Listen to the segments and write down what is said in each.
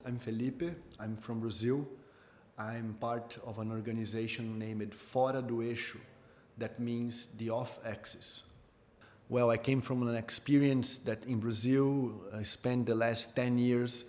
I'm Felipe. I'm from Brazil. I'm part of an organization named Fora do Eixo, that means the off-axis. Well, I came from an experience that in Brazil, I spent the last 10 years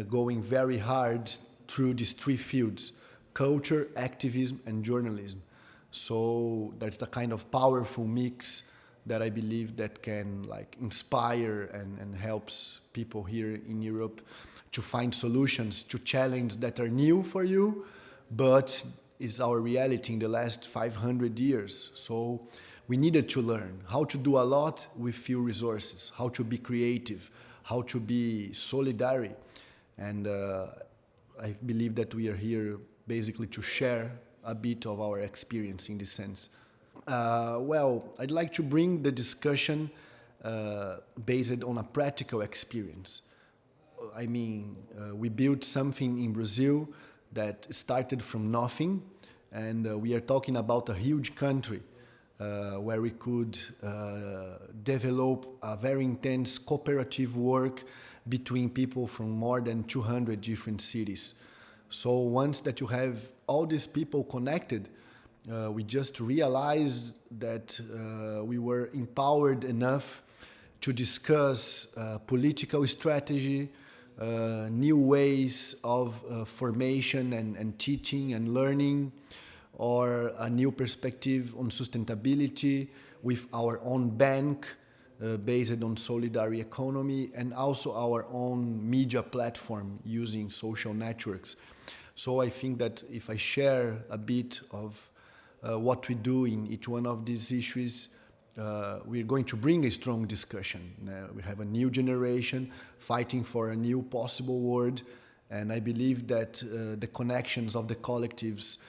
going very hard through these three fields: culture, activism, and journalism. So that's the kind of powerful mix that I believe that can inspire and helps people here in Europe to find solutions to challenges that are new for you, but is our reality in the last 500 years. So we needed to learn how to do a lot with few resources, how to be creative, how to be solidary. And I believe that we are here basically to share a bit of our experience in this sense. Well, I'd like to bring the discussion based on a practical experience. I mean, we built something in Brazil that started from nothing, and we are talking about a huge country where we could develop a very intense cooperative work between people from more than 200 different cities. So once that you have all these people connected, we just realized that we were empowered enough to discuss political strategy, new ways of formation and teaching and learning, or a new perspective on sustainability with our own bank based on solidary economy, and also our own media platform using social networks. So I think that if I share a bit of what we do in each one of these issues, we're going to bring a strong discussion. We have a new generation fighting for a new possible world, and I believe that the connections of the collectives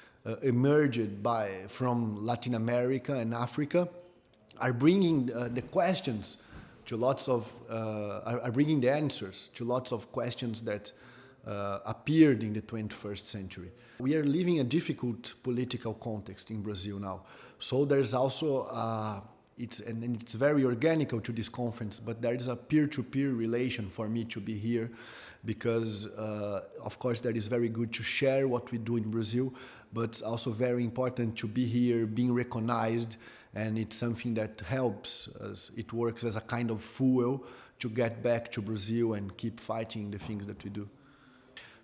emerged from Latin America and Africa are bringing the questions to lots of, are bringing the answers to lots of questions that appeared in the 21st century. We are living a difficult political context in Brazil now. So there's also, it's very organic to this conference, but there is a peer-to-peer relation for me to be here because, of course, that is very good to share what we do in Brazil, but it's also very important to be here, being recognized, and it's something that helps us. It works as a kind of fuel to get back to Brazil and keep fighting the things that we do.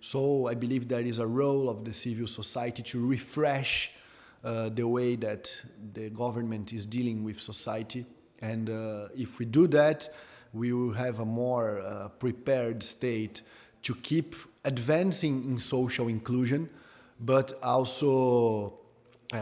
So I believe there is a role of the civil society to refresh the way that the government is dealing with society. And if we do that, we will have a more prepared state to keep advancing in social inclusion, but also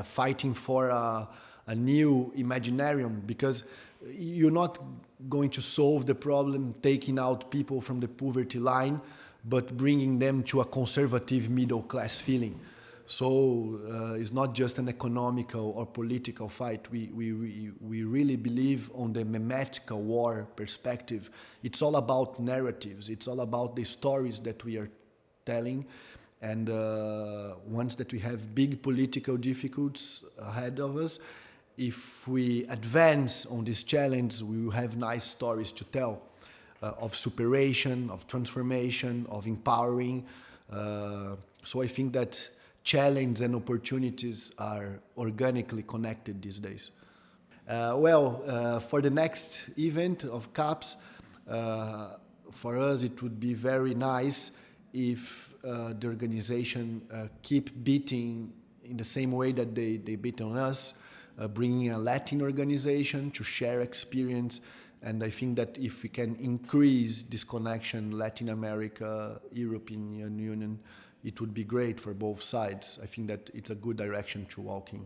fighting for a new imaginarium, because you're not going to solve the problem taking out people from the poverty line, but bringing them to a conservative middle-class feeling. So it's not just an economical or political fight. We really believe on the memetical war perspective. It's all about narratives. It's all about the stories that we are telling. And once that we have big political difficulties ahead of us, if we advance on this challenge, we will have nice stories to tell. Of superation, of transformation, of empowering. So I think that challenge and opportunities are organically connected these days. For the next event of CAPS, for us it would be very nice if the organization keep beating in the same way that they beat on us, bringing a Latin organization to share experience. And I think that if we can increase this connection, Latin America, European Union, it would be great for both sides. I think that it's a good direction to walk in.